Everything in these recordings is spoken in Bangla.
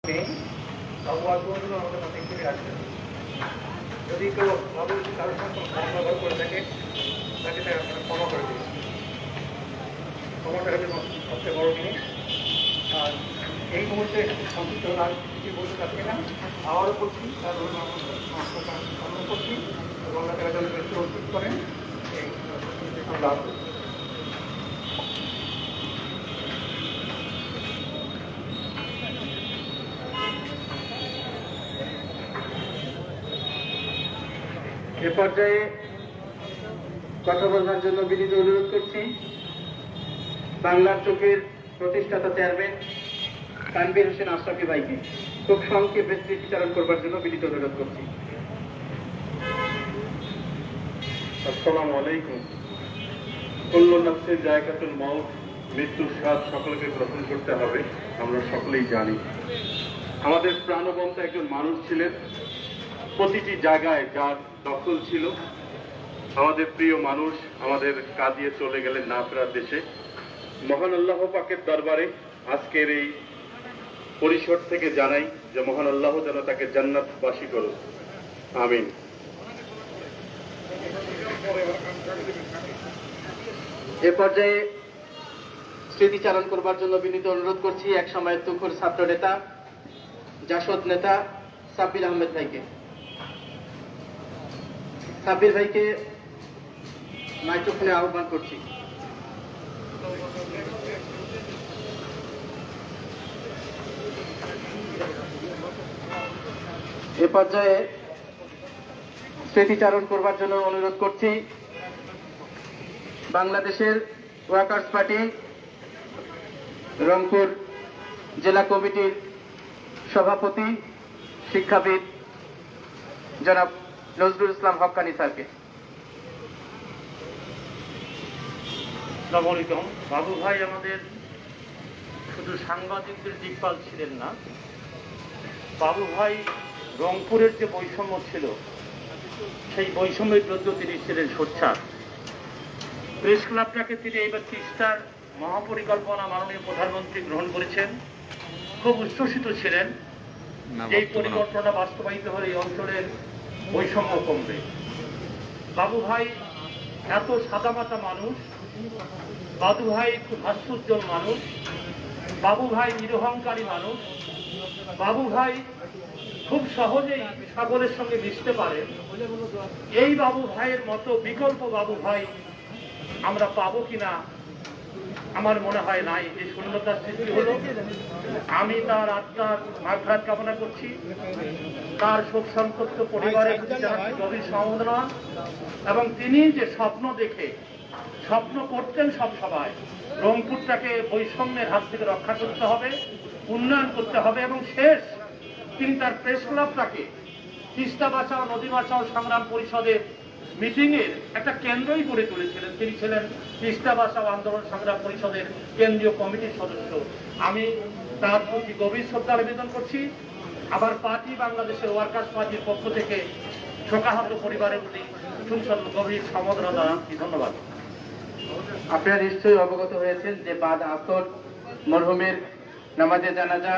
আমাদের মধ্যে ফিরে আসবে। যদি কেউ ভাবে কারোর সঙ্গে ব্যবহার করে থাকে তাকে ক্ষমা করে দিবে। ক্ষমাটা হচ্ছে সবচেয়ে বড় জিনিস। আর এই মুহূর্তে সংযুক্ত আর কিছু বলতে চাচ্ছি না, আবারও করছি তার কামনা করছি এবং তারা যেন বেশি উচিত করেন এই লাভ। এ পর্যায়ে কথা বলবার জন্য বিনীত অনুরোধ করছি বাংলার চোখের প্রতিষ্ঠাতা চেয়ারম্যান তানভীর হোসেন আশরাফি ভাইকে খুব সংক্ষেপে স্মৃতিচারণ করবার জন্য বিনীত অনুরোধ করছি। আসসালামু আলাইকুম। কুল্লু নাফসিন যায়কাতুল মাউত, মৃত্যুর স্বাদ সকলকে গ্রহণ করতে হবে, আমরা সকলেই জানি। আমাদের প্রাণবন্ত একজন মানুষ ছিলেন, প্রতিটি জায়গায় যার দখল ছিল। আমাদের প্রিয় মানুষ আমাদের কাঁদিয়ে চলে গেলেন না ফেরার দেশে। মহান আল্লাহ পাকের দরবারে আজকের এই পরিসর থেকে জানাই যে মহান আল্লাহ যেন তাকে জান্নাতবাসী করুন, আমিন। এ পর্যায়ে স্মৃতিচারণ করবার জন্য বিনীত অনুরোধ করছি এক সময়ের তুখুর ছাত্র নেতা জাসদ নেতা সাব্বির আহমেদ ভাইকে। সাব্বির ভাইকে মাইক্রোফোনে আহ্বান করছি। এ পর্যায়ে স্মৃতিচারণ করবার জন্য অনুরোধ করছি বাংলাদেশের ওয়ার্কার্স পার্টি রংপুর জেলা কমিটির সভাপতি শিক্ষাবিদ জনাব নজরুল ইসলাম হক্কানি স্যারকে। আসসালামু আলাইকুম। বাবু ভাই আমাদের শুধু সাংবাদিকদের দিকপাল ছিলেন না, বাবু ভাই রংপুরের যে বৈষম্য ছিল সেই বৈষম্যের বিরুদ্ধে তিনি ছিলেন সোচ্চার। প্রেস ক্লাবটাকে তিনি এইবার তিস্তার মহাপরিকল্পনা মাননীয় প্রধানমন্ত্রী গ্রহণ করেছেন, খুব উচ্ছ্বসিত ছিলেন। এই পরিকল্পনা বাস্তবায়িত হলে এই অঞ্চলের বৈষম্য কমবে। বাবু ভাই এত সাদামাটা মানুষ, বাবু ভাই খুব হাস্যোজ্জ্বল মানুষ, বাবু ভাই নিরহংকারী মানুষ, বাবু ভাই খুব সহজেই সকলের সঙ্গে মিশতে পারে। এই বাবু ভাইয়ের মতো বিকল্প বাবু ভাই আমরা পাবো কিনা আমার মনে হয় নাই। এই শূন্যতার সৃষ্টি হলো। আমি তার আত্মার মাগফিরাত কামনা করছি, তার শোক সন্তপ্ত পরিবারের প্রতি জানাচ্ছি গভীর সমবেদনা। এবং তিনি যে স্বপ্ন করতেন সব সবাই, রংপুরটাকে বৈষম্যের হাত থেকে রক্ষা করতে হবে, উন্নয়ন করতে হবে। এবং শেষ তিনি তার প্রেস ক্লাবটাকে তিস্তা বাঁচাও নদী বাঁচাও সংগ্রাম পরিষদের মিটিংয়ের একটা কেন্দ্রই গড়ে তুলেছিলেন। তিনি ছিলেন তিস্তা বাঁচাও আন্দোলন সংগ্রাম পরিষদের কেন্দ্রীয় কমিটির সদস্য। আমি তার প্রতি গভীর শ্রদ্ধা নিবেদন করছি। আবার পার্টি বাংলাদেশের ওয়ার্কার্স পার্টির পক্ষ থেকে শোকাহত পরিবারের প্রতি গভীর সমবেদনা জানাচ্ছি। ধন্যবাদ। আপনারা নিশ্চয়ই অবগত হয়েছেন যে বাদ আসর মরহুমের নামাজে জানাজা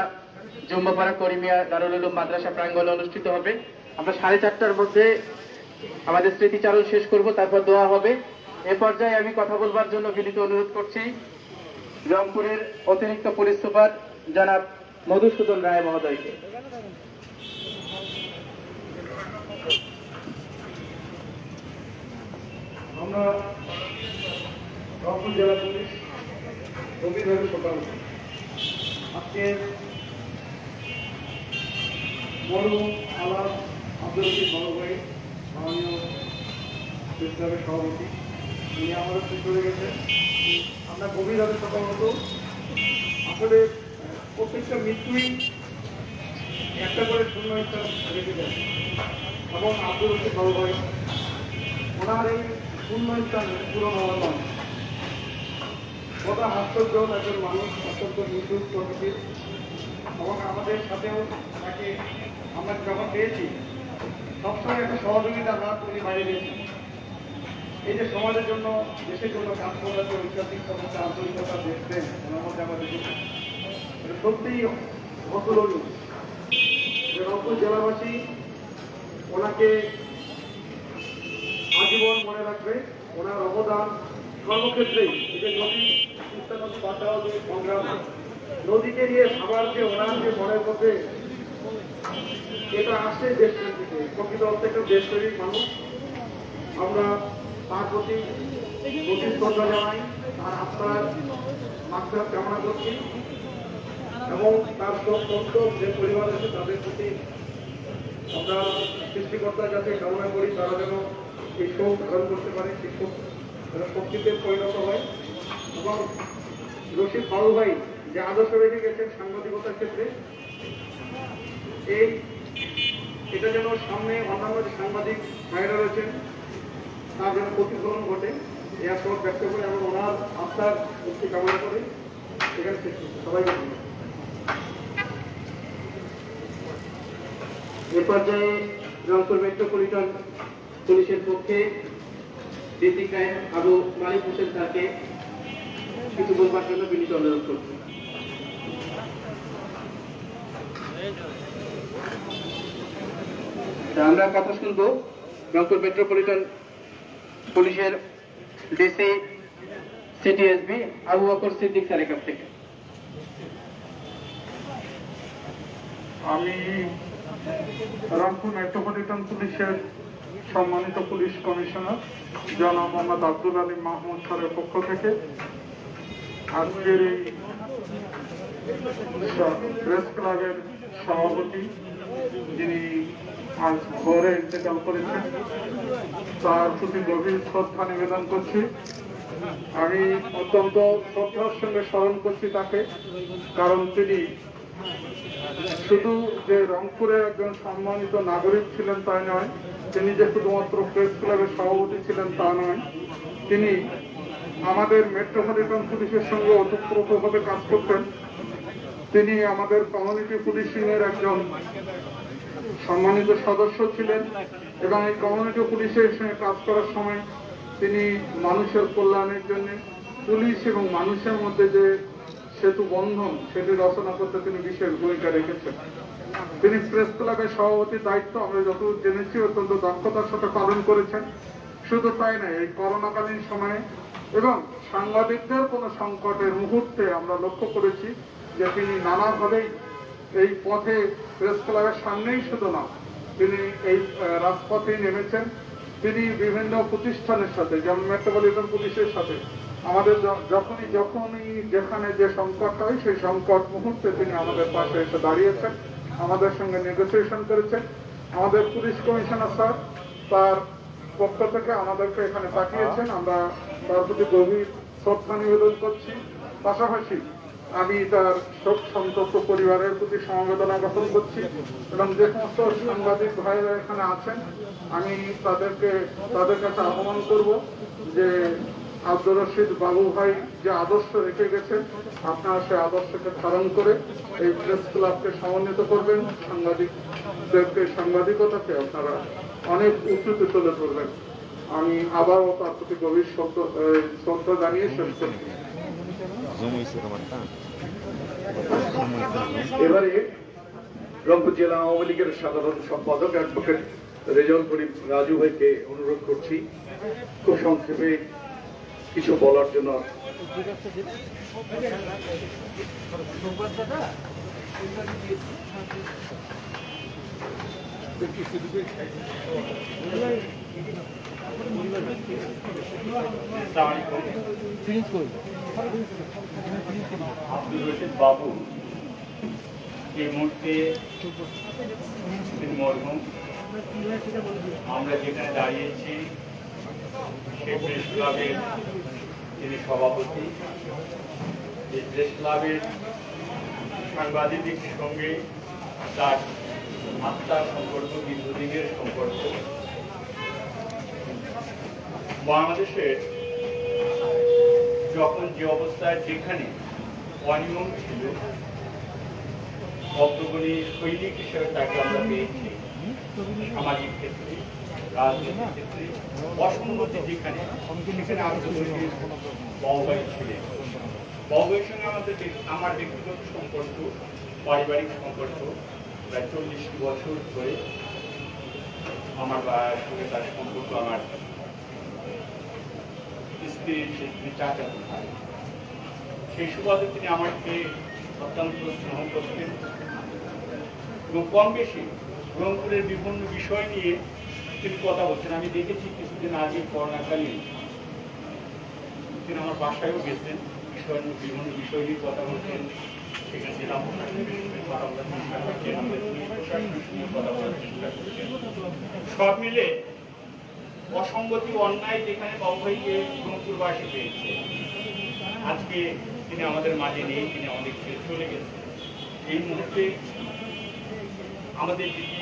জুম্মাপাড়া করিমিয়া দারুল উলুম মাদ্রাসা প্রাঙ্গণে অনুষ্ঠিত হবে। আমরা 4:30টার মধ্যে আমাদের স্মৃতিচারণ শেষ করব, তারপর দোয়া হবে। এ পর্যায়ে আমি কথা বলবার জন্য বিনীত অনুরোধ করছি রংপুরের অতিরিক্ত পুলিশ সুপার জনাব মধুসূদন রায় মহোদয়কে। আমরা রংপুর জেলা পুলিশ গভীরভাবে শোকাহত। আজকে মরহুম আলাপ আব্দুল রশিদ বড় ভাই, মাননীয় প্রেস ক্লাবের সভাপতি, উনি আমাদের থেকে চলে গেছেন। আমরা গভীরভাবে শোকাহত। আসলে প্রত্যেকটা মৃত্যুই একটা করে শূন্য স্থান রেখে দেয় এবং আব্দুল রশিদ বড় ভাই ওনার এই শূন্য স্থান পূরণ হওয়ার নয়। কত হাস্যজ্জ্বল একজন মানুষ, অত্যন্ত নির্দোষ প্রকৃতির। এবং আমাদের সাথেও তাকে আমরা যখন পেয়েছি সবসময় একটা সহযোগিতার হাত উনি বাইরে দিয়েছেন। এই যে সমাজের জন্য দেশের জন্য কাজ করার যে ঐতিহাসিক সমস্যা আন্তরিকতা দেখবেন ওনার মধ্যে আমরা দেখেছি, এটা সত্যিই অতুলনীয়। রংপুর জেলাবাসী ওনাকে আজীবন মনে রাখবে। ওনার অবদান সর্বক্ষেত্রেই, যে নদী তিস্তা নদী বাঁচাও যে সংগ্রাম, নদীকে নিয়ে ভাবার যে ওনার যে মনের মধ্যে এটা আসে দেশপ্রেম থেকে, প্রকৃত অর্থে একটা দেশপ্রেমিক মানুষ। আমরা তার প্রতি গভীর শ্রদ্ধা জানাই, তার আত্মার মাত্রা কামনা করছি এবং তার সন্ত যে পরিবার আছে তাদের প্রতি আমরা সৃষ্টিকর্তার কাছে কামনা করি তারা যেন এই শোক ধারণ করতে পারে, সেই শোক যেন শক্তিতে পরিণত হয়। এবং রশিদ বাবু ভাই যে আদর্শ রেখে গেছেন সাংবাদিকতার ক্ষেত্রে, এটা যেন সামনে অন্যান্য যে সাংবাদিক ভাইরা রয়েছেন তার যেন প্রতিফলন ঘটে, এই আশাবাদ ব্যক্ত করে এবং ওনার আত্মার মুক্তি কামনা করে এখানে শেষ করছি। সবাইকে ধন্যবাদ। এ পর্যায়ে রংপুর মেট্রোপলিটন পুলিশের পক্ষে ডিস্ট্রিক্ট ক্রাইম আবু মালিক হোসেন স্যারকে কিছু বলবার জন্য বিনীত অনুরোধ করছি। আমরা কথা শুনবো রংপুর মেট্রোপলিটন পুলিশের ডিসি সিটিএসবি আবু বকর সিদ্দিক স্যারের কাছ থেকে। আমি রংপুর মেট্রোপলিটন পুলিশের সম্মানিত পুলিশ কমিশনার জনাব মোহাম্মদ আব্দুল আলী মাহমুদ স্যারের পক্ষ থেকে আজকের এই প্রেস ক্লাবের সভাপতি যিনি আজ ভোরে ইন্তেকাল করেছেন তার প্রতি গভীর শ্রদ্ধা নিবেদন করছি। আমি অত্যন্ত শ্রদ্ধার সঙ্গে স্মরণ করছি তাকে, কারণ তিনি শুধু যে রংপুরের একজন সম্মানিত নাগরিক ছিলেন তাই নয়, তিনি যে শুধুমাত্র প্রেস ক্লাবের সভাপতি ছিলেন তা নয়, তিনি আমাদের মেট্রোপলিটন পুলিশের সঙ্গে ওতপ্রোতভাবে কাজ করতেন। তিনি আমাদের কমিউনিটি পুলিশিং এর একজন সম্মানিত সদস্য ছিলেন এবং এই কমিউনিটি পুলিশের সঙ্গে কাজ করার সময় তিনি মানুষের কল্যাণের জন্য পুলিশ এবং মানুষের মধ্যে যে সেতু বন্ধন সেটি রচনা করতে তিনি বিশেষ ভূমিকা রেখেছেন। তিনি প্রেস ক্লাবের সভাপতির দায়িত্ব আমরা যতদূর জেনেছি অত্যন্ত দক্ষতার সাথে পালন করেছেন। শুধু তাই নয়, এই করোনাকালীন সময়ে এবং সাংবাদিকদের কোনো সংকটের মুহূর্তে আমরা লক্ষ্য করেছি যে তিনি নানাভাবেই এই পথে প্রেস ক্লাবের সামনেই শুধু না, তিনি এই রাজপথে নেমেছেন। তিনি বিভিন্ন প্রতিষ্ঠানের সাথে যেমন মেট্রোপলিটন পুলিশের সাথে আমাদের যখনই যেখানে যে সংকট হয় সেই সংকট মুহূর্তে তিনি আমাদের পাশে এসে দাঁড়িয়েছেন, আমাদের সঙ্গে নেগোসিয়েশন করেছেন। আমাদের পুলিশ কমিশনার স্যার তার পক্ষ থেকে আমাদেরকে এখানে পাঠিয়েছেন, আমরা তার প্রতি গভীর শ্রদ্ধা নিবেদন করছি। পাশাপাশি আমি তার শোক সন্তপ্ত পরিবারের প্রতি সমবেদনা জ্ঞাপন করছি এবং যে সমস্ত সাংবাদিক ভাইরা এখানে আছেন আমি তাদের কাছে আহ্বান করব যে আব্দুর রশিদ বাবু ভাই যে আদর্শ রেখে গেছেন আপনারা সেই আদর্শকে ধারণ করে এই প্রেস ক্লাবকে সমন্বিত করবেন, সাংবাদিকতাকে আপনারা অনেক উঁচুতে তুলে ধরবেন। আমি আবারও তার প্রতি গভীর শ্রদ্ধা জানিয়ে শেষ করছি। এবারে রংপুর জেলা আওয়ামী লীগের সাধারণ সম্পাদক অ্যাডভোকেট রেজাউল করিম রাজু ভাইকে অনুরোধ করছি খুব সংক্ষেপে কিছু বলার জন্য। আব্দুর রশিদ বাবু এই মুহূর্তে মরহুম। আমরা যেখানে দাঁড়িয়েছি সে প্রেস ক্লাবের তিনি সভাপতি। এই প্রেস ক্লাবের সাংবাদিকদের সঙ্গে তার আত্মার সম্পর্ক দীর্ঘদিনের সম্পর্ক। বাংলাদেশের যখন যে অবস্থায় যেখানে অনিয়ম ছিল অগ্রগণী সৈনিক হিসেবে তাকে আমরা পেয়েছি। সামাজিক ক্ষেত্রে, রাজনৈতিক ক্ষেত্রে, অসংগতি যেখানে সেখানে আত্মগতির বাবুভাই ছিলেন। বাবুভাইয়ের সঙ্গে আমার ব্যক্তিগত সম্পর্ক, পারিবারিক সম্পর্ক প্রায় 40 বছর ধরে আমার সঙ্গে তার সম্পর্ক। আমার স্ত্রীর চাচা ভাই, সেই সুবাদে তিনি আমাকে অত্যন্ত স্নেহ করতেন এবং কম বেশি রংপুরের বিভিন্ন বিষয় নিয়ে তিনি কথা বলছেন। আমি দেখেছি কিছুদিন আগে করোনাকালীন তিনি আমার বাসায়ও গেছেন, বিভিন্ন বিষয় নিয়ে কথা বলছেন। সেখানে জেলা প্রশাসনের বিষয়ে কথা বলার চেষ্টা করছেন, প্রশাসনের সঙ্গে কথা বলার চেষ্টা করছেন। সব মিলে অসঙ্গতি অন্যায় যেখানে বাবুভাইকে রংপুরবাসী পেয়েছে, আজকে তিনি আমাদের মাঝে নেই, তিনি আমাদের ছেড়ে চলে গেছেন। এই মুহূর্তে আমাদের দিদি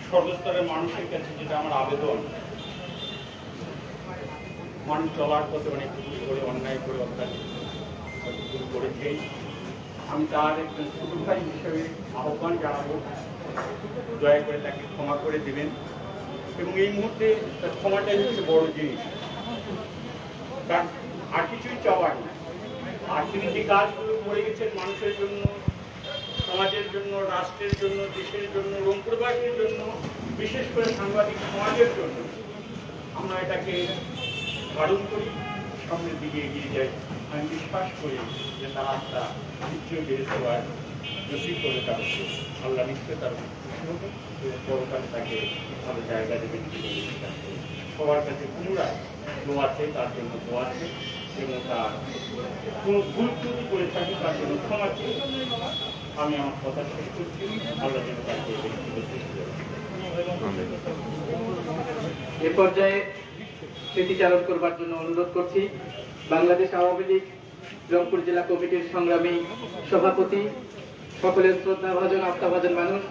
সর্বস্তরের মানুষের কাছে যেটা আমার আবেদন, মানুষ চলার পথে অনেক ভুল করে, অন্যায় করে, অত্যাচার করেছে। আমি তার একজন ছোট ভাই হিসেবে আহ্বান জানাবো, দয়া করে তাকে ক্ষমা করে দেবেন। এবং এই মুহূর্তে তার ক্ষমাটাই হচ্ছে বড় জিনিস, কারণ আর কিছুই চাওয়ার না। আর তিনি যে কাজগুলো করে গেছেন মানুষের জন্য, সমাজের জন্য, রাষ্ট্রের জন্য, দেশের জন্য, রংপুরবাসীর জন্য, বিশেষ করে সাংবাদিক সমাজের জন্য, আমরা এটাকে ধারণ করি, সামনের দিকে এগিয়ে যাই। আমি বিশ্বাস করি যে তার আত্মা নিশ্চয়ই বেড়ে দেওয়ার নসিব করে তার আল্লাহ নিশ্চয় তার খুশি হবে এবং পরকালে তাকে ভালো জায়গা দেবেন। সবার কাছে পুনরায় দোয়া আছে, তার জন্য দোয়া আছে এবং তার কোনো ভুল ত্রুটি করে থাকি তার জন্য ক্ষমা চেয়ে আমি আমার কথা শেষ করছি। আল্লাহ যেন তাকে ব্যক্তিগত এ পর্যায়ে স্মৃতিচারণ করবার জন্য অনুরোধ করছি বাংলাদেশ আওয়ামী লীগ রংপুর জেলা কমিটির সংগ্রামী সভাপতি, সকলের শ্রদ্ধাভাজন আস্থাভাজন মানুষ,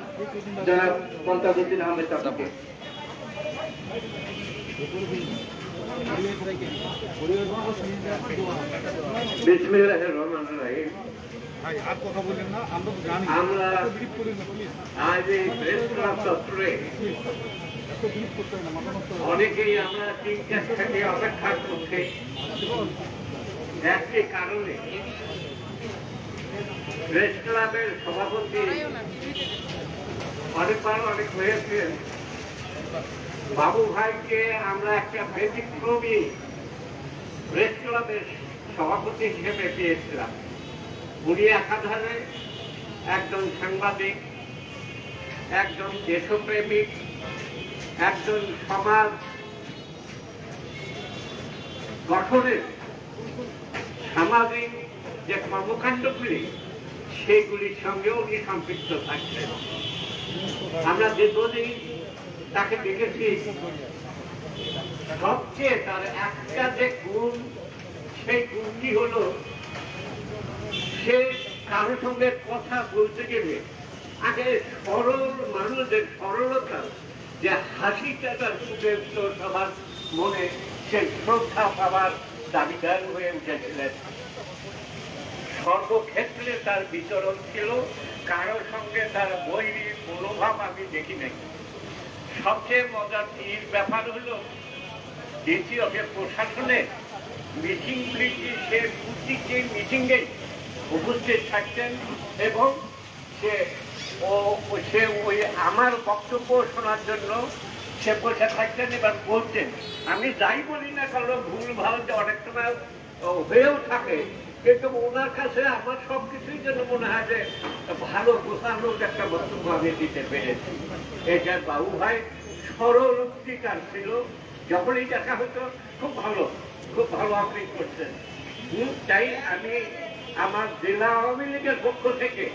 জনাব মমতাজউদ্দিন আহমেদ আপনাকে। বিসমিল্লাহির রহমানির রহিম। আমরা আজ এই প্রেস ক্লাব চত্বরে অনেকেই আমরা তিনটা থেকে অপেক্ষা করছি একটি কারণে। প্রেস ক্লাবের সভাপতি অনেকবার অনেক হয়েছেন, বাবু ভাইকে আমরা একটা ব্যতিক্রমী প্রেস ক্লাবের সভাপতি হিসেবে পেয়েছিলাম। উনি একাধারে একজন সাংবাদিক, একজন দেশপ্রেমিক, একজন সমাজ গঠনের সামাজিক যে কর্মকাণ্ডগুলি সেইগুলির সঙ্গেও উনি সম্পৃক্ত থাকছেন। আমরা দীর্ঘদিন তাকে দেখেছি, সবচেয়ে তার একটা যে গুণ, সেই গুণটি হলো সে কারোর সঙ্গে কথা বলতে গেলে আগে সরল মানুষদের সরলতা, যে হাসিটা তার ফুটে উঠত সবার মনে, সেই শ্রদ্ধা পাওয়ার দাবিদার হয়ে উঠেছিলেন। সর্বক্ষেত্রে তার বিচরণ ছিল, কারোর সঙ্গে তার বৈরী মনোভাব আমি দেখি নাই। সবচেয়ে মজার ব্যাপার হলো দ্বিতীয় প্রশাসনে মিটিংগুলিতে সে প্রত্যেকটি মিটিংয়ে উপস্থিত থাকতেন এবং সে ওই আমার বক্তব্য শোনার জন্য সে বসে থাকতেন, এবার বলতেন। আমি যাই বলি না কারণ ভুল ভাল অনেক সময় হয়েও থাকে, কিন্তু ওনার কাছে আমার সবকিছুই যেন মনে হয় যে ভালো গোছানো একটা বক্তব্য আমি দিতে পেরেছি। এটা বাবু ভাই সরল উক্তিকার ছিল, যখনই দেখা হতো খুব ভালো আপনি করছেন। তাই আমি আমার জেলা আওয়ামী লীগের পক্ষ থেকে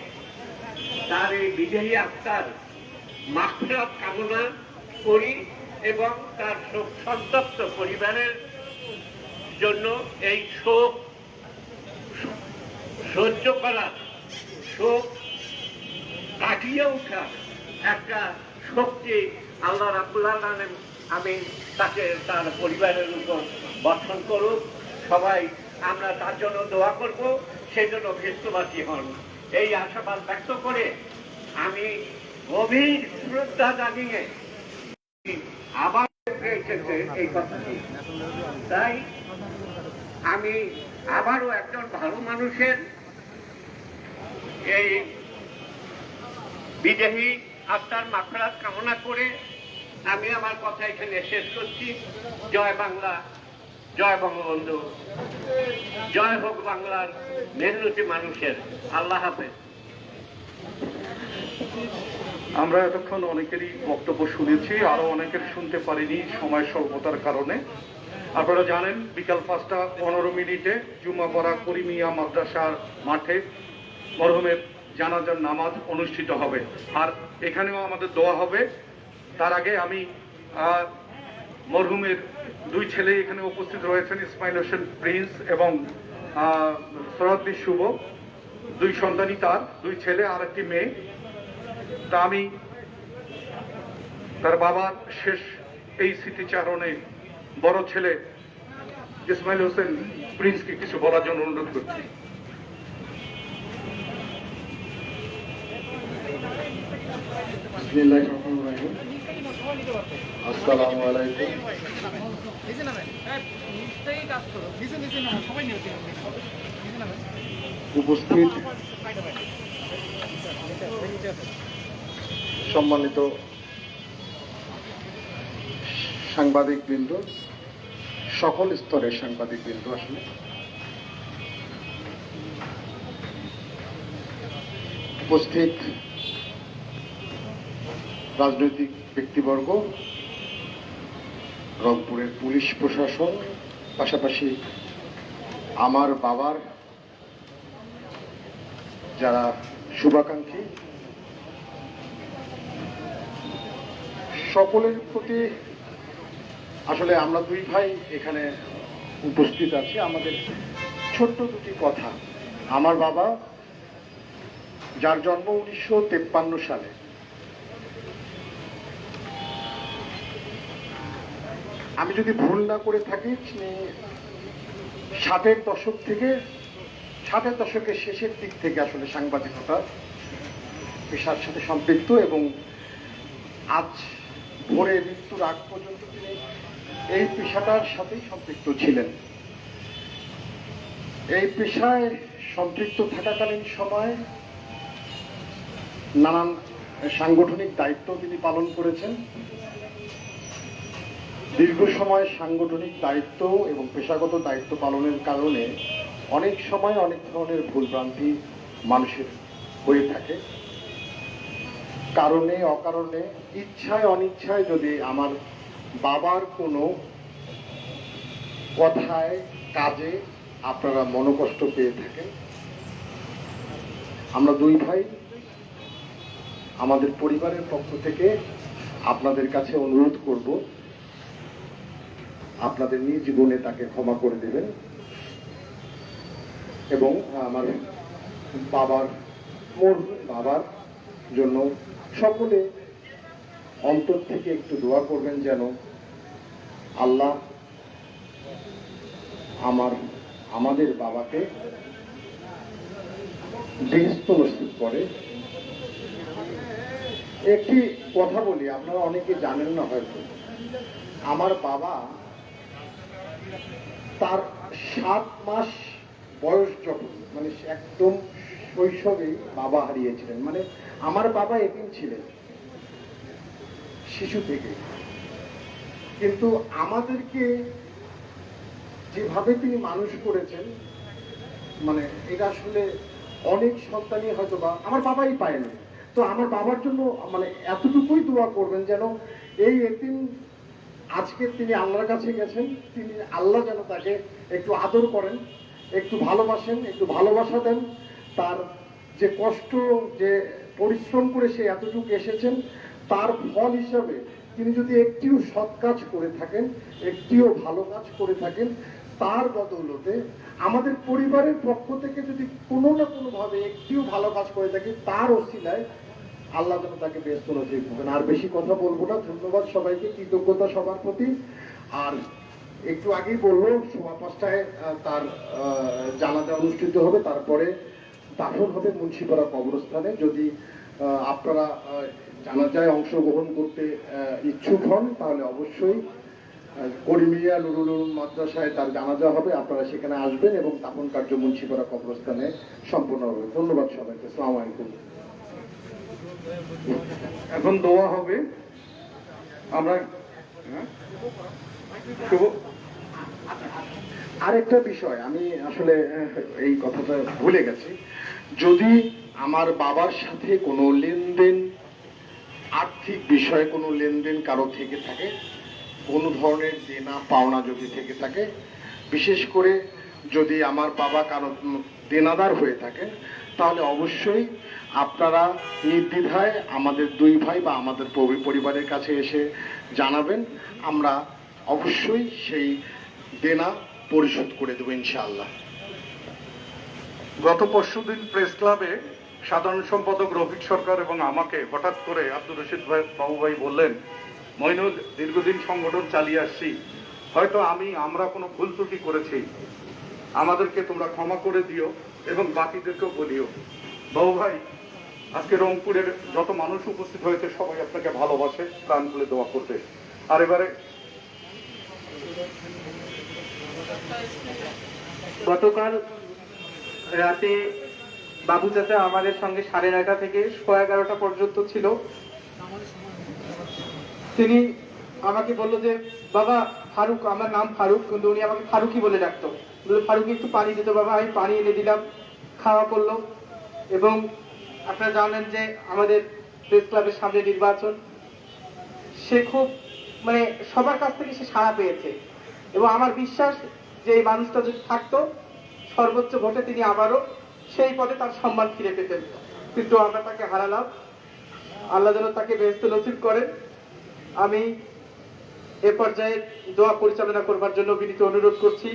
তার এই বিজয়ী আত্মার মাগফিরাত কামনা করি এবং তার শোক সন্তপ্ত পরিবারের জন্য এই শোক সহ্য করার, শোক কাটিয়ে ওঠার একটা শক্তি আল্লাহ রাব্বুল আলামিন আমি তাকে তার পরিবারের উপর বর্ষণ করুক। সবাই আমরা তার জন্য দোয়া করব, সেই জন্য বিশ্ববাসী হন, এই আশাবাদ ব্যক্ত করে আমি গভীর শ্রদ্ধা জানিয়ে আবার এসেছে এই কথাটি। তাই আমি আবারও একজন ভালো মানুষের এই বিদেহী আত্মার মাফরাত কামনা করে আমি আমার কথা এখানে শেষ করছি। জয় বাংলা, জয় বঙ্গবন্ধু, জয় হোক বাংলার মেহনতি মানুষের। আল্লাহ হাফেজ। আমরা এতক্ষণ অনেকেরই বক্তব্য শুনেছি, আরো অনেকের শুনতে পারিনি সময় স্বল্পতার কারণে। আপনারা জানেন বিকাল 5:15 জুমাপাড়া করিমিয়া মাদ্রাসার মাঠে মরহুমের জানাজার নামাজ অনুষ্ঠিত হবে, আর এখানেও আমাদের দোয়া হবে। তার আগে আমি মরহুমের দুই ছেলে এখানে উপস্থিত রয়েছেন, ইসমাইল হোসেন প্রিন্স এবং সরাদ্দি শুভ, দুই সন্তানই তার, দুই ছেলে আর একটি মেয়ে। তা আমি তার বাবার শেষ এই স্মৃতিচারণে বড় ছেলে ইসমাইল হোসেন প্রিন্সকে কিছু বলার জন্য অনুরোধ করছি। আসসালামু আলাইকুম। উপস্থিত সম্মানিত সাংবাদিকবৃন্দ, সকল স্তরের সাংবাদিকবৃন্দ, আসলে উপস্থিত রাজনৈতিক ব্যক্তিবর্গ, রংপুরের পুলিশ প্রশাসন, পাশাপাশি আমার বাবার যারা শুভাকাঙ্ক্ষী, সকলের প্রতি আসলে আমরা দুই ভাই এখানে উপস্থিত আছি। আমাদের ছোট্ট দুটি কথা। আমার বাবা, যার জন্ম 1953 সালে, আমি যদি ভুল না করে থাকি, 60-এর দশক থেকে 60-এর দশকের শেষের দিক থেকে আসলে সাংবাদিকতা পেশার সাথে সম্পৃক্ত, এবং আজ ভোরে মৃত্যুর আগ পর্যন্ত তিনি এই পেশাটার সাথেই সম্পৃক্ত ছিলেন। এই পেশায় সম্পৃক্ত থাকাকালীন সময় নানান সাংগঠনিক দায়িত্ব তিনি পালন করেছেন। দীর্ঘ সময় সাংগঠনিক দায়িত্ব এবং পেশাগত দায়িত্ব পালনের কারণে অনেক সময় অনেক ধরনের ভুলভ্রান্তি মানুষের হয়ে থাকে। কারণে অকারণে, ইচ্ছায় অনিচ্ছায় যদি আমার বাবার কোনো কথায় কাজে আপনারা মনোকষ্ট পেয়ে থাকেন, আমরা দুই ভাই আমাদের পরিবারের পক্ষ থেকে আপনাদের কাছে অনুরোধ করব, আপনাদের নিজ জীবনে তাকে ক্ষমা করে দেবেন এবং আমার বাবার জন্য সকলে অন্তর থেকে একটু দোয়া করবেন, যেন আল্লাহ আমাদের বাবাকে বেহেশত নসিব করে। একটি কথা বলি, আপনারা অনেকে জানেন না হয়তো, আমার বাবা তার 7 মাস বয়স যখন, মানে একদম শৈশবেই বাবা হারিয়েছিলেন। মানে আমার বাবা এতিম ছিলেন শিশু থেকে, কিন্তু আমাদেরকে যেভাবে তিনি মানুষ করেছেন, মানে এটা আসলে অনেক সন্তানই হয়তো বা আমার বাবাই পায়নি। তো আমার বাবার জন্য মানে এতটুকুই দোয়া করবেন, যেন এই এতিম আজকে তিনি আল্লাহর কাছে গেছেন, তিনি আল্লাহ যেন তাকে একটু আদর করেন, একটু ভালোবাসেন, একটু ভালোবাসা দেন। তার যে কষ্ট, যে পরিশ্রম করে সে এতটুকু এসেছেন, তার ফল হিসাবে তিনি যদি একটিও সৎ কাজ করে থাকেন, একটিও ভালো কাজ করে থাকেন, তার বদৌলতে আমাদের পরিবারের পক্ষ থেকে যদি কোনো না কোনোভাবে একটিও ভালো কাজ করে থাকি, তার ওসিলায় আল্লাহ যেন তাকে বেহেশত নসিব করবেন। আর বেশি কথা বলবো না, ধন্যবাদ সবাইকে, কৃতজ্ঞতা সবার প্রতি। আর একটু আগেই বললো 5:15 তার জানাজা অনুষ্ঠিত হবে, তারপরে দাফন হবে মুন্সিপাড়া কবরস্থানে। যদি আপনারা জানাজায় অংশগ্রহণ করতে ইচ্ছুক হন, তাহলে অবশ্যই করিমিয়া নুরুল উলুম মাদ্রাসায় তার জানাজা হবে, আপনারা সেখানে আসবেন এবং দাফন কার্য মুন্সিপাড়া কবরস্থানে সম্পন্ন হবে। ধন্যবাদ সবাইকে। আসসালামু আলাইকুম। এখন দোয়া হবে। আমরা শুভ আরেকটা বিষয় আমি আসলে এই কথাটা ভুলে গেছি, যদি আমার বাবার সাথে কোনো লেনদেন, আর্থিক বিষয়ে কোনো লেনদেন কারো থেকে থাকে, কোনো ধরনের দেনা পাওনা যদি থেকে থাকে, বিশেষ করে যদি আমার বাবা কারো দেনাদার হয়ে থাকে, তাহলে অবশ্যই আপনারা নির্দ্বিধায় আমাদের দুই ভাই বা আমাদের পরিবারের কাছে এসে জানাবেন। আমরা অবশ্যই সেই দেনা পরিশোধ করে দেবো ইনশাআল্লাহ। গত পরশুদিন প্রেস ক্লাবে সাধারণ সম্পাদক রফিক সরকার এবং আমাকে হঠাৎ করে আব্দুর রশিদ বাবু ভাই বললেন, মইনুল, দীর্ঘদিন সংগঠন চালিয়ে আসছি, হয়তো আমরা কোনো ভুল ত্রুটি করেছি, আমাদেরকে তোমরা ক্ষমা করে দিও এবং বাকিদেরকেও বলিও। বাবু ভাই, আজকে রংপুরের যত মানুষ উপস্থিত হয়েছে সবাই আপনাকে ভালোবাসে, প্রাণ খুলে দোয়া করবে। আর এবারে গতকাল রাতে বাবু চাচা আমাদের সঙ্গে 9:30 থেকে 11:30 পর্যন্ত ছিল। তিনি আমাকে বললো যে বাবা ফারুক, আমার নাম ফারুক কিন্তু উনি আমাকে ফারুকই বলে ডাকতো, বললো ফারুক একটু পানি দিত বাবা। আমি পানি এনে দিলাম, খাওয়া করলো। এবং আপনারা জানেন যে আমাদের প্রেস ক্লাবের সামনে নির্বাচন, সে খুব মানে সবার কাছ থেকে সে সাড়া পেয়েছে এবং আমার বিশ্বাস যে এই মানুষটা যদি থাকতো সর্বোচ্চ ভোটে তিনি আবারও সেই পদে তার সম্মান ফিরে পেতেন, কিন্তু আমরা তাকে হারালাম। আল্লাহ যেন তাকে বেহেশতে নসিব করেন। আমি এ পর্যায়ে দোয়া পরিচালনা করবার জন্য বিনীত অনুরোধ করছি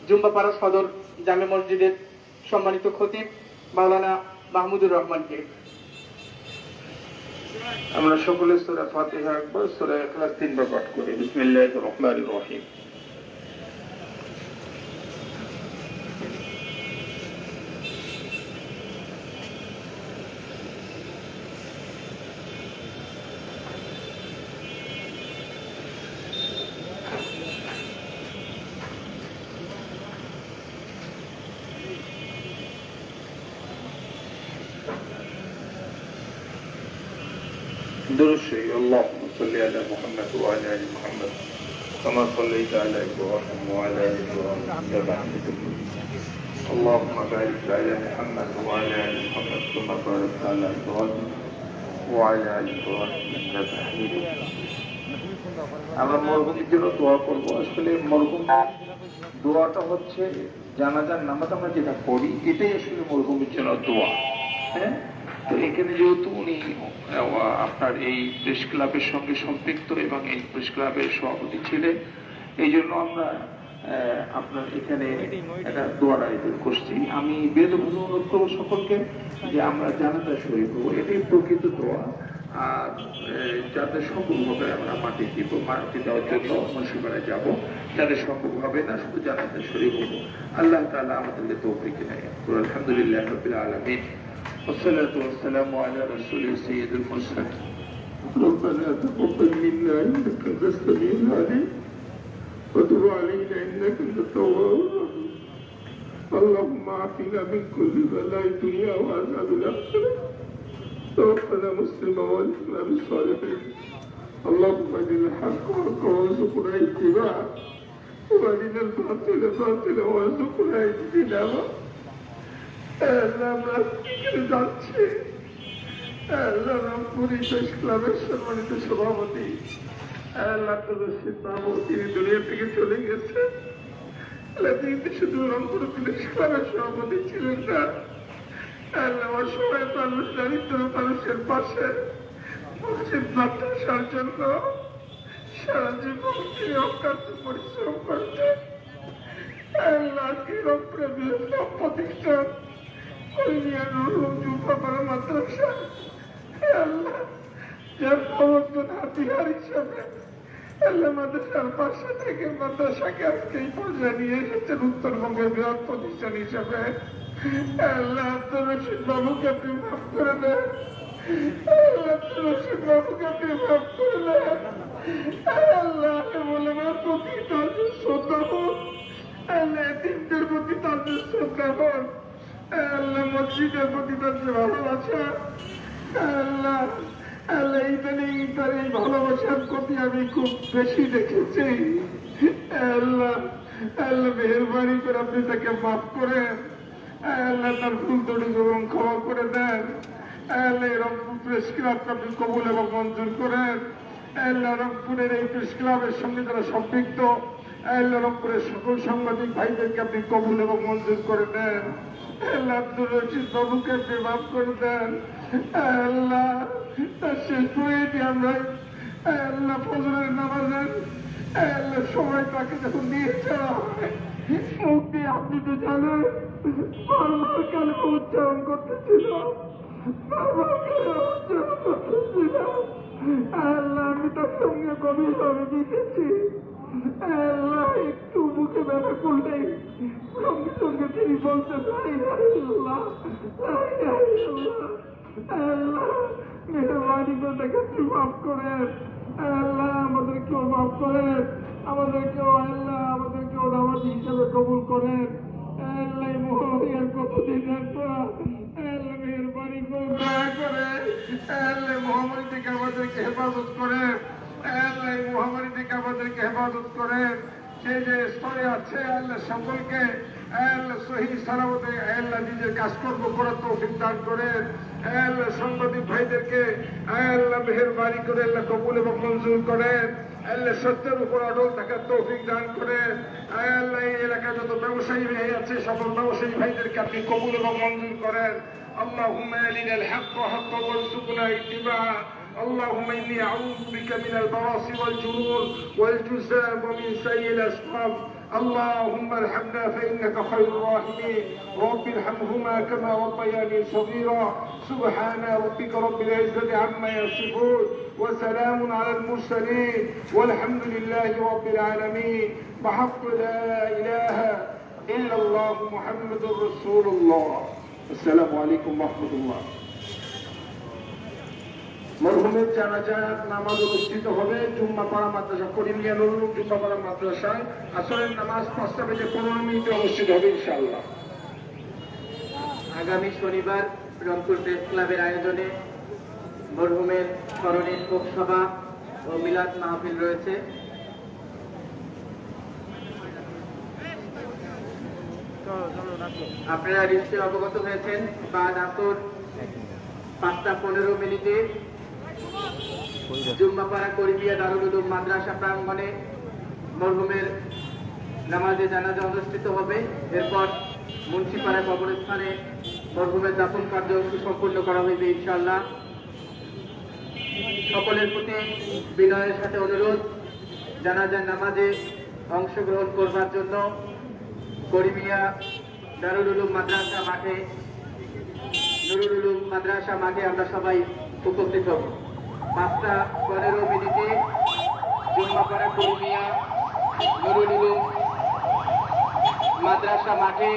জুম্বাপাড়া সদর জামে মসজিদের সম্মানিত খতিব মাওলানা মাহমুদুর রহমানকে। আমরা সকলে সূরা ফাতিহা একবার, সূরা ইখলাস 3 বার পাঠ করি। বিসমিল্লাহির রহমানির রহিম। درشي اللهم صل على محمد وعلى ال محمد كما صليت على ابراهيم وعلى ال ابراهيم انك حميد مجيد اللهم بارك على محمد وعلى ال محمد كما باركت على ابراهيم وعلى ال ابراهيم انك حميد مجيد আমরা মরহুমের জন্য দোয়া করব। আসলে মরহুম দোয়াটা হচ্ছে জানাজার নামাজ আমরা যেটা পড়ি, এটাই আসলে মরহুমের জন্য দোয়া। হ্যাঁ, তো এখানে যেহেতু উনি আপনার এই প্রেস ক্লাবের সঙ্গে সম্পৃক্ত এবং এই প্রেস ক্লাবের সভাপতি ছিলেন, এই জন্য আমরা আপনার এখানে একটা দোয়ার আয়োজন করছি। আমি বেদভূমি অনুরোধ করবো সকলকে যে আমরা জানাজা শরীর করবো, এটাই প্রকৃত দোয়া। আর যাদের সম্ভব হবে আমরা মাটি দিব, মাটি দেওয়ার জন্য মুন্সিপাড়ায় যাব, যাদের সম্ভব হবে না শুধু জানাজা শরীর করবো। আল্লাহ তাআলা আমাদেরকে তৌফিক দেয়। আলহামদুলিল্লাহ রাব্বিল আলামিন, والصلاة والسلام على رسول سيد المرسلين. ربنا تقبل منا إنك أنت السميع العليم وتب علينا إنك أنت التواب الرحيم. اللهم عافنا من كل بلاء الدنيا وعذاب الآخرة. توفنا مسلما والحقنا بالصالحين. اللهم أرنا الحق حقا وارزقنا اتباعه وأرنا الباطل باطلا وارزقنا اجتنابه. আমরা কি যাচ্ছি প্রেস ক্লাবের সম্মানিত সভাপতি আব্দুর রশিদ বাবু, তিনি দুনিয়া থেকে চলে গেছে। তিনি শুধু রংপুর প্রেস ক্লাবের সভাপতি ছিলেন না, অসহায় মানুষ, দরিদ্র মানুষের পাশে মসজিদ মাদ্রাসার জন্য সারা জীবন তিনি অক্লান্ত পরিশ্রম করতেন। রংপুরে বিভিন্ন প্রতিষ্ঠান মাদ্রাসা যার প্রবর্তন হাতিয়ার হিসাবে মাদ্রাসার পাশে থেকে মাদ্রাসাকে আজকে এই পর্যায়ে নিয়ে এসেছেন উত্তরবঙ্গের বৃহৎ প্রতিষ্ঠান হিসাবে। আব্দুর রশিদ বাবুকে আপনি মাফ করে দেন, আব্দুর রশিদ বাবুকে আপনি মাফ করে দেন। বলে আমার প্রতি তাদের শ্রদ্ধা হোক, এতিমদের প্রতি তাদের শ্রদ্ধা হোক, মসজিদের প্রতি তাদের ভালোবাসা, আল্লাহ আল্লাহ ইদানিং তার এই ভালোবাসার প্রতি আমি খুব বেশি দেখেছি। আল্লাহ আল্লাহ মেহরবানি করে আপনি তাকে মাফ করেন। আল্লাহ তার ভুল ত্রুটি এবং ক্ষমা করে দেন। আল্লাহ রংপুর প্রেস ক্লাবকে আপনি কবুল এবং মঞ্জুর করেন। আল্লাহ রংপুরের এই প্রেস ক্লাবের সঙ্গে যারা সম্পৃক্ত, আল্লাহ রংপুরের সকল সাংবাদিক ভাইদেরকে আপনি কবুল এবং মঞ্জুর করে দেন। আল্লাহ আব্দুর রশিদ বাবুকে আপনি মাফ করে দেন। আল্লাহ তার শেষ প্রয়োজনে আমরা আল্লাহ ফজরের নামাজের আল্লাহ সবাই তাকে যখন নিয়ে যাওয়া হয়, মুখ দিয়ে আপনি তো জানেন বারবার কালে উচ্চারণ করতেছিল, বারবার কালে উচ্চারণ করতেছিল। আল্লাহ আমি তার সঙ্গে গভীরভাবে দেখেছি। আল্লাহ একটু মুখে ব্যথা করলেই সঙ্গে সঙ্গে তিনি বলতে চাই আল্লাহ আল্লাহ মেহরবানি করে তাকে আপনি মাফ করেন। আল্লাহ আমাদেরকেও মাফ করেন, আমাদেরকেও আল্লাহ আমাদেরকেও নামাজ হিসাবে কবুল করেন। আল্লাহ মহামারীর কতদিন আল্লাহ মেহরবানি করে দয়া করে আল্লাহ মহামারী থেকে আমাদেরকে হেফাজত করেন। আল্লাহ মহামারী থেকে আমাদেরকে হেফাজত করেন। যে যে স্তরে আছে আল্লাহ সকলকে আল্লাহ সহি সালামতে আল্লাহ নিজের কাজকর্ম করার তৌফিক দান করেন। আল্লাহ সাংবাদিক ভাইদেরকে আল্লাহ মেহেরবানি করে আল্লাহ কবুল এবং মঞ্জুর করেন। আল্লাহ সত্যের উপর অটল থাকার তৌফিক দান করেন। আল্লাহ এই এলাকায় যত ব্যবসায়ী ভাই আছে সকল ব্যবসায়ী ভাইদেরকে আপনি কবুল এবং মঞ্জুর করেন। আল্লাহুম্মা আরিনাল হাক্কা হাক্কান ওয়ারযুকনা ইত্তিবাআ। اللهم إني أعوذ بك من البراس والجنون والجزام ومن سيء الأسقام. اللهم ارحمنا فإنك خير الراحمين. رب ارحمهما كما ربياني صغيرا. سبحان ربك رب العزة عما يصفون وسلام على المرسلين والحمد لله رب العالمين. بحق لا إله إلا الله محمد رسول الله. السلام عليكم ورحمة الله. মরহুমের জানাজা নামাজ অনুষ্ঠিত হবে জুম্মাপাড়া মাদ্রাসা করিমিয়া নুরুল জুম্মাপাড়া মাদ্রাসায়। আসরের নামাজ 5:15 অনুষ্ঠিত হবে ইনশাআল্লাহ। আগামী শনিবার রংপুর প্রেস ক্লাবের আয়োজনে মরহুমের স্মরণে শোক সভা ও মিলাদ মাহফিল রয়েছে। আপনারা নিশ্চয়ই অবগত হয়েছেন বাদ আসর 5:15 জুম্মাপাড়া করিমিয়া দারুল উলুম মাদ্রাসা প্রাঙ্গণে মরহুমের নামাজে জানাজা অনুষ্ঠিত হবে। এরপর মুন্সিপাড়া কবরস্থানে মরহুমের দাফন কার্য সুসম্পন্ন করা হইবে ইনশাআল্লাহ। সকলের প্রতি বিনয়ের সাথে অনুরোধ, জানাজার নামাজে অংশগ্রহণ করবার জন্য করিমিয়া দারুল উলুম মাদ্রাসা মাঠে নুরুল উলুম মাদ্রাসা মাঠে আমরা সবাই উপস্থিত হব। 5:15 জুম্মাপাড়া করিমিয়া নুরুল উলুম মাদ্রাসা মাঠে